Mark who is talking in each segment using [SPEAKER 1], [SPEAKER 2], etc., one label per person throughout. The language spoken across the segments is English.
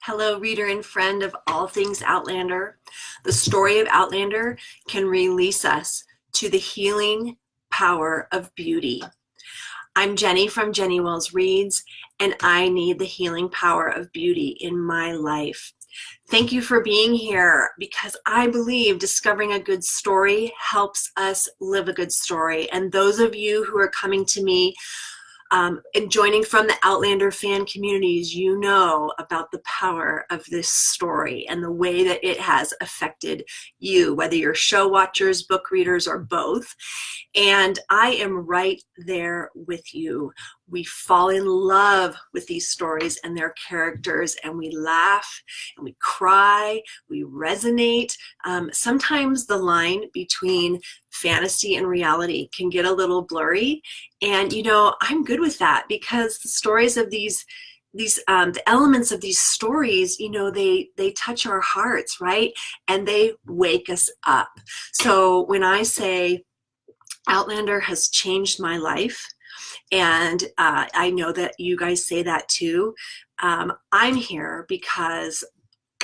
[SPEAKER 1] Hello, reader and friend of all things Outlander. The story of Outlander can release us to the healing power of beauty. I'm Jenny from Jenny Wells Reads, and I need the healing power of beauty in my life. Thank you for being here because I believe discovering a good story helps us live a good story. And those of you who are coming to me and joining from the Outlander fan communities, you know about the power of this story and the way that it has affected you, whether you're show watchers, book readers, or both. And I am right there with you. We fall in love with these stories and their characters, and we laugh and we cry, we resonate. Sometimes the line between fantasy and reality can get a little blurry, and I'm good with that because the stories of the elements of these stories, they touch our hearts, right? And they wake us up. So when I say Outlander has changed my life, and I know that you guys say that too, I'm here because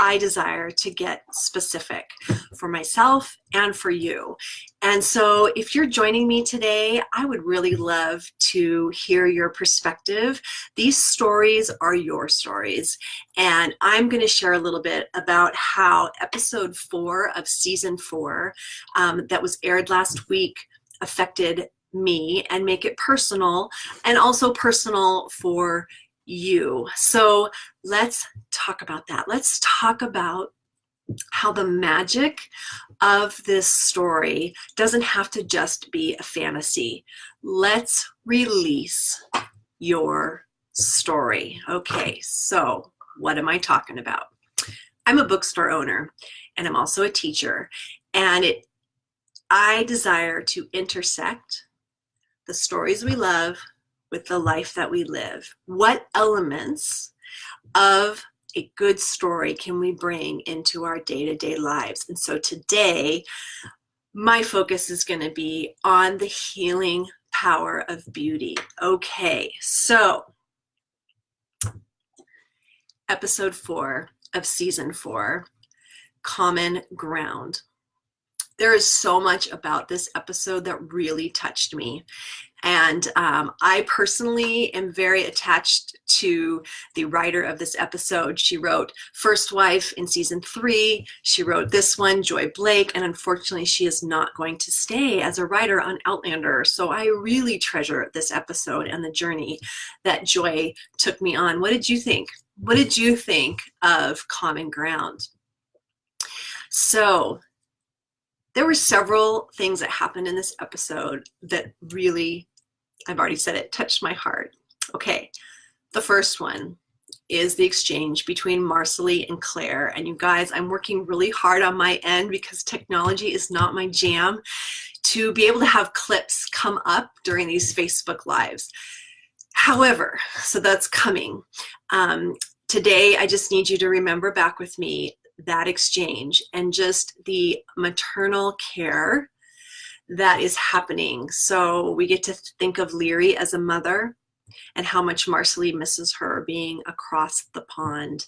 [SPEAKER 1] I desire to get specific for myself and for you. And so if you're joining me today, I would really love to hear your perspective. These stories are your stories. And I'm going to share a little bit about how episode 4 of season 4 that was aired last week affected me and make it personal, and also personal for you. So let's talk about that. Let's talk about how the magic of this story doesn't have to just be a fantasy. Let's release your story. Okay, so what am I talking about? I'm a bookstore owner, and I'm also a teacher, and I desire to intersect the stories we love with the life that we live. What elements of a good story can we bring into our day-to-day lives? And so today, my focus is going to be on the healing power of beauty. Okay, so episode 4 of season 4, Common Ground. There is so much about this episode that really touched me. And I personally am very attached to the writer of this episode. She wrote First Wife in season 3. She wrote this one, Joy Blake, and unfortunately she is not going to stay as a writer on Outlander. So I really treasure this episode and the journey that Joy took me on. What did you think? What did you think of Common Ground? So there were several things that happened in this episode that really, I've already said it, touched my heart. Okay, the first one is the exchange between Marceline and Claire. And you guys, I'm working really hard on my end because technology is not my jam to be able to have clips come up during these Facebook Lives. However, so that's coming. Today, I just need you to remember back with me that exchange and just the maternal care that is happening. So we get to think of Leary as a mother and how much Marceline misses her being across the pond.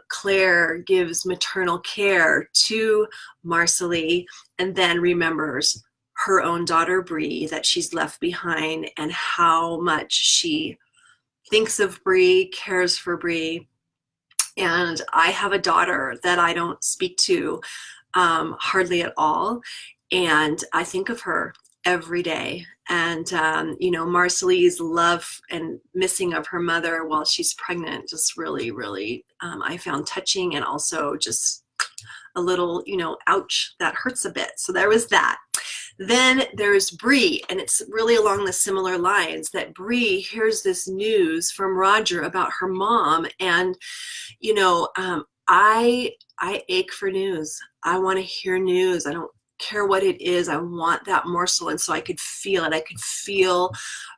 [SPEAKER 1] Claire gives maternal care to Marceline and then remembers her own daughter Bree that she's left behind and how much she thinks of Bree, cares for Bree. And I have a daughter that I don't speak to hardly at all. And I think of her every day. And, Marceline's love and missing of her mother while she's pregnant just really, really, I found touching, and also just a little, ouch, that hurts a bit. So there was that. Then there's Bree, and it's really along the similar lines that Bree hears this news from Roger about her mom, and I ache for news. I want to hear news. I don't care what it is. I want that morsel, and so I could feel it. I could feel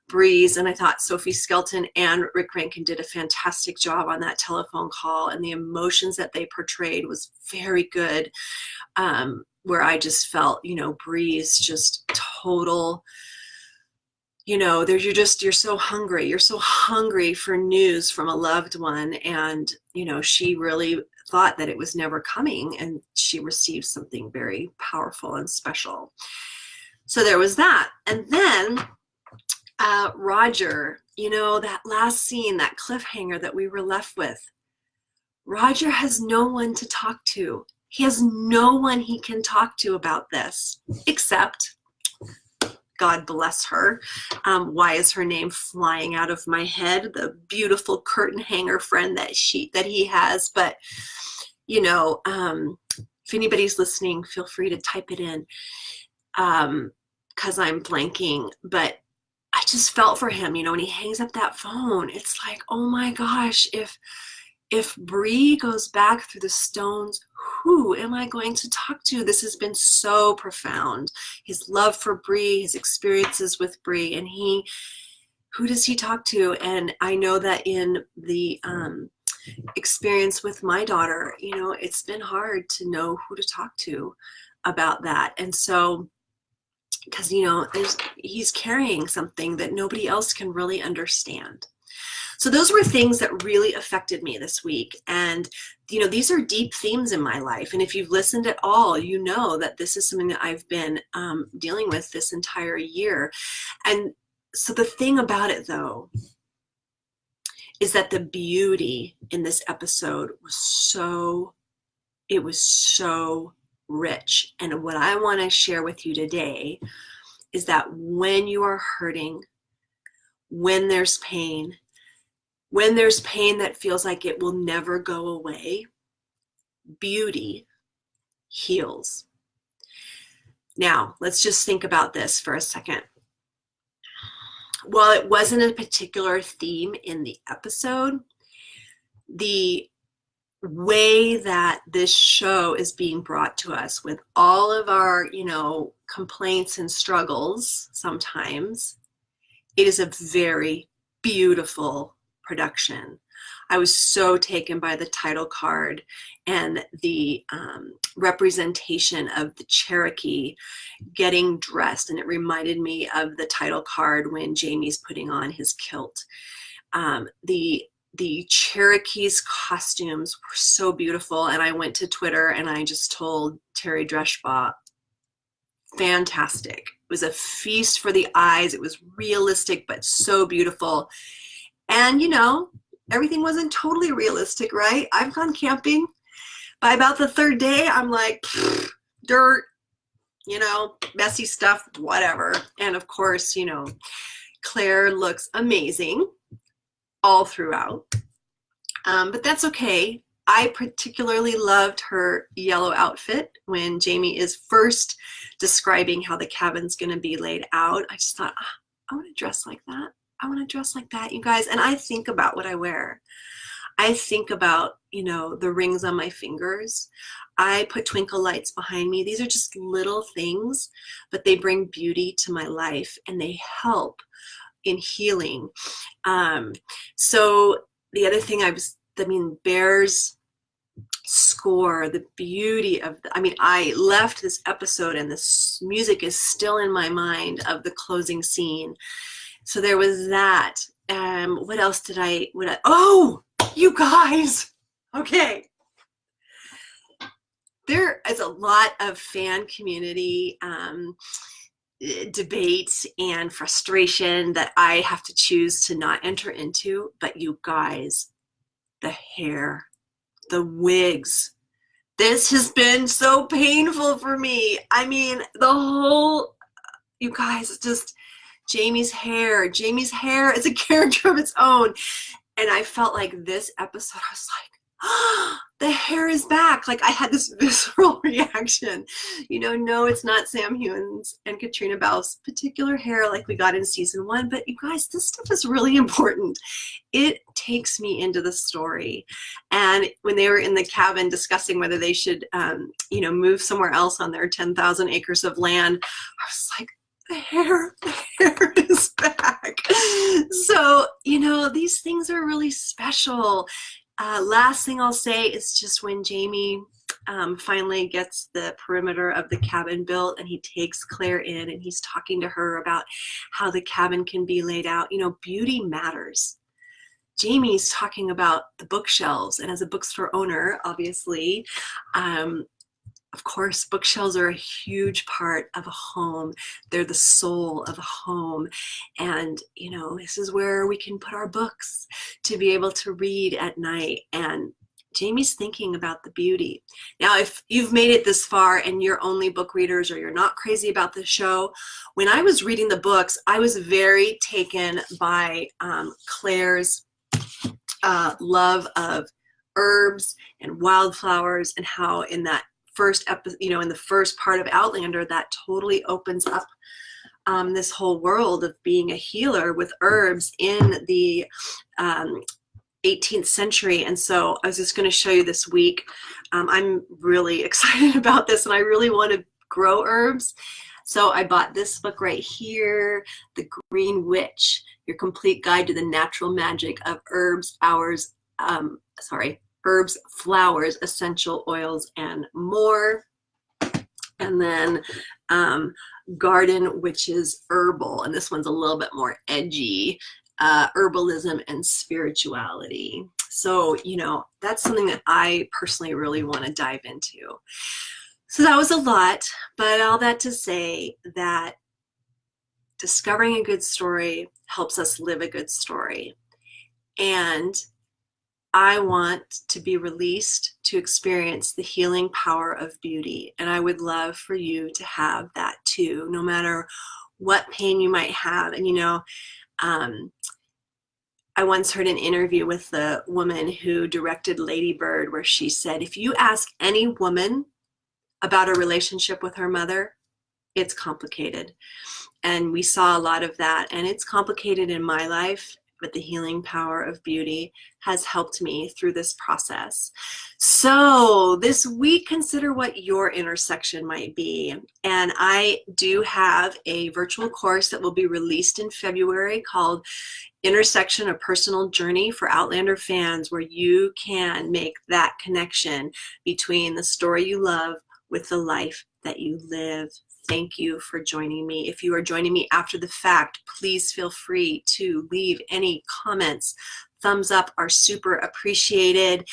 [SPEAKER 1] Bree's, and I thought Sophie Skelton and Rick Rankin did a fantastic job on that telephone call, and the emotions that they portrayed was very good. Where I just felt, Bree's just total you're so hungry. You're so hungry for news from a loved one. And, she really thought that it was never coming, and she received something very powerful and special. So there was that. And then Roger, that last scene, that cliffhanger that we were left with. Roger has no one to talk to. He has no one he can talk to about this, except, God bless her. Why is her name flying out of my head? The beautiful curtain hanger friend that he has. But, if anybody's listening, feel free to type it in, because I'm blanking. But I just felt for him, when he hangs up that phone. It's like, oh my gosh, if Bree goes back through the stones, who am I going to talk to? This has been so profound. His love for Bree, his experiences with Bree, and who does he talk to? And I know that in the experience with my daughter, it's been hard to know who to talk to about that. And so, because, he's carrying something that nobody else can really understand. So those were things that really affected me this week. And, these are deep themes in my life. And if you've listened at all, you know that this is something that I've been dealing with this entire year. And so the thing about it, though, is that the beauty in this episode was so rich. And what I want to share with you today is that when you are hurting, when there's pain that feels like it will never go away, beauty heals. Now, let's just think about this for a second. While it wasn't a particular theme in the episode, the way that this show is being brought to us with all of our, complaints and struggles, sometimes, it is a very beautiful production. I was so taken by the title card and the representation of the Cherokee getting dressed. And it reminded me of the title card when Jamie's putting on his kilt. The Cherokee's costumes were so beautiful. And I went to Twitter and I just told Terry Dresbach, fantastic. It was a feast for the eyes. It was realistic, but so beautiful. And, everything wasn't totally realistic, right? I've gone camping. By about the third day, I'm like, dirt, messy stuff, whatever. And of course, Claire looks amazing all throughout. But that's okay. I particularly loved her yellow outfit when Jamie is first describing how the cabin's going to be laid out. I just thought, I want to dress like that. I want to dress like that, you guys. And I think about what I wear. I think about, the rings on my fingers. I put twinkle lights behind me. These are just little things, but they bring beauty to my life and they help in healing. So the other thing Bear's score, the beauty of, I left this episode and this music is still in my mind of the closing scene. So there was that. What else oh, you guys. Okay. There is a lot of fan community debate and frustration that I have to choose to not enter into. But you guys, the hair, the wigs, this has been so painful for me. You guys, just Jamie's hair is a character of its own. And I felt like this episode, I was like, oh, the hair is back. Like I had this visceral reaction. No, it's not Sam Hewen's and Katrina Balf's particular hair like we got in season 1. But you guys, this stuff is really important. It takes me into the story. And when they were in the cabin discussing whether they should, move somewhere else on their 10,000 acres of land, I was like, the hair is back. So, these things are really special. Last thing I'll say is just when Jamie finally gets the perimeter of the cabin built, and he takes Claire in and he's talking to her about how the cabin can be laid out. You know, beauty matters. Jamie's talking about the bookshelves, and as a bookstore owner, obviously, of course, bookshelves are a huge part of a home. They're the soul of a home. And, you know, this is where we can put our books to be able to read at night. And Jamie's thinking about the beauty. Now, if you've made it this far and you're only book readers or you're not crazy about the show, when I was reading the books, I was very taken by Claire's love of herbs and wildflowers, and how in that first episode, you know, in the first part of Outlander, that totally opens up this whole world of being a healer with herbs in the 18th century. And so I was just going to show you this week. I'm really excited about this, and I really want to grow herbs. So I bought this book right here, The Green Witch, Your Complete Guide to the Natural Magic of Herbs, Herbs, Flowers, Essential Oils, and More. And then Garden Witches Herbal, and this one's a little bit more edgy, Herbalism and Spirituality. So, you know, that's something that I personally really want to dive into. So that was a lot, but all that to say that discovering a good story helps us live a good story. And I want to be released to experience the healing power of beauty. And I would love for you to have that too, no matter what pain you might have. And, you know, I once heard an interview with the woman who directed Lady Bird, where she said, if you ask any woman about a relationship with her mother, it's complicated. And we saw a lot of that, and it's complicated in my life, but the healing power of beauty has helped me through this process. So this week, consider what your intersection might be. And I do have a virtual course that will be released in February called Intersection, a Personal Journey for Outlander Fans, where you can make that connection between the story you love with the life that you live. Thank you for joining me. If you are joining me after the fact, please feel free to leave any comments. Thumbs up are super appreciated.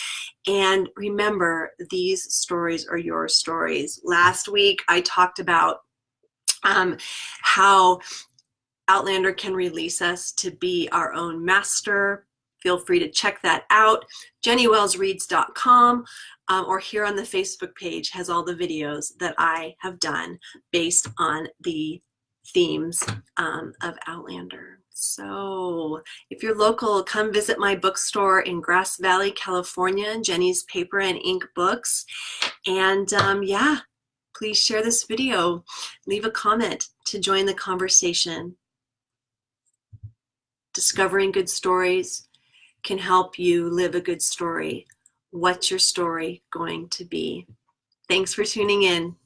[SPEAKER 1] And remember, these stories are your stories. Last week, I talked about how Outlander can release us to be our own master. Feel free to check that out. JennyWellsReads.com or here on the Facebook page has all the videos that I have done based on the themes of Outlander. So if you're local, come visit my bookstore in Grass Valley, California, Jenny's Paper and Ink Books. And yeah, please share this video. Leave a comment to join the conversation. Discovering good stories can help you live a good story. What's your story going to be? Thanks for tuning in.